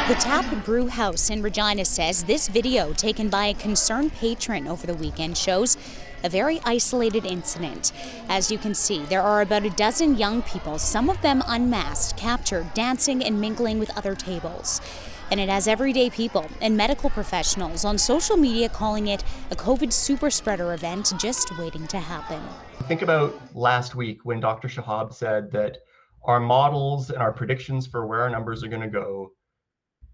The Tap Brew House in Regina says this video taken by a concerned patron over the weekend shows a very isolated incident. As you can see, there are about a dozen young people, some of them unmasked, captured dancing and mingling with other tables. And it has everyday people and medical professionals on social media calling it a COVID super spreader event just waiting to happen. Think about last week when Dr. Shahab said that our models and our predictions for where our numbers are going to go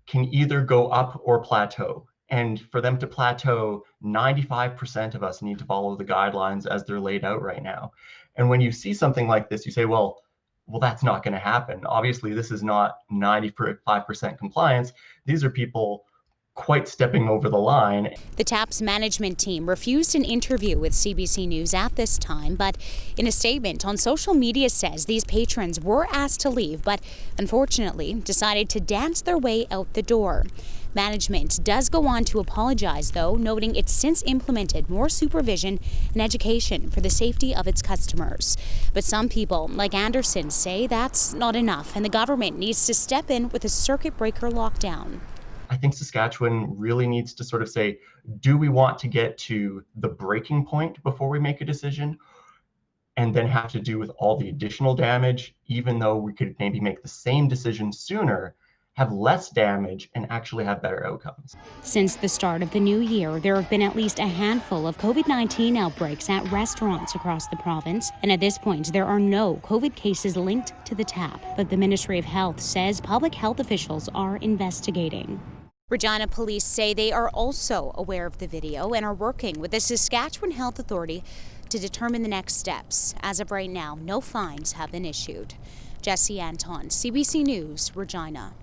can either go up or plateau. And for them to plateau, 95% of us need to follow the guidelines as they're laid out right now. And when you see something like this, you say, well, that's not going to happen. Obviously, this is not 95% compliance. These are people quite stepping over the line. The TAP's management team refused an interview with CBC News at this time, but in a statement on social media says these patrons were asked to leave, but unfortunately decided to dance their way out the door. Management does go on to apologize, though, noting it's since implemented more supervision and education for the safety of its customers. But some people, like Anderson, say that's not enough and the government needs to step in with a circuit breaker lockdown. I think Saskatchewan really needs to sort of say, do we want to get to the breaking point before we make a decision and then have to do with all the additional damage, even though we could maybe make the same decision sooner, have less damage, and actually have better outcomes. Since the start of the new year, there have been at least a handful of COVID-19 outbreaks at restaurants across the province, and at this point, there are no COVID cases linked to the TAP. But the Ministry of Health says public health officials are investigating. Regina police say they are also aware of the video and are working with the Saskatchewan Health Authority to determine the next steps. As of right now, no fines have been issued. Jesse Anton, CBC News, Regina.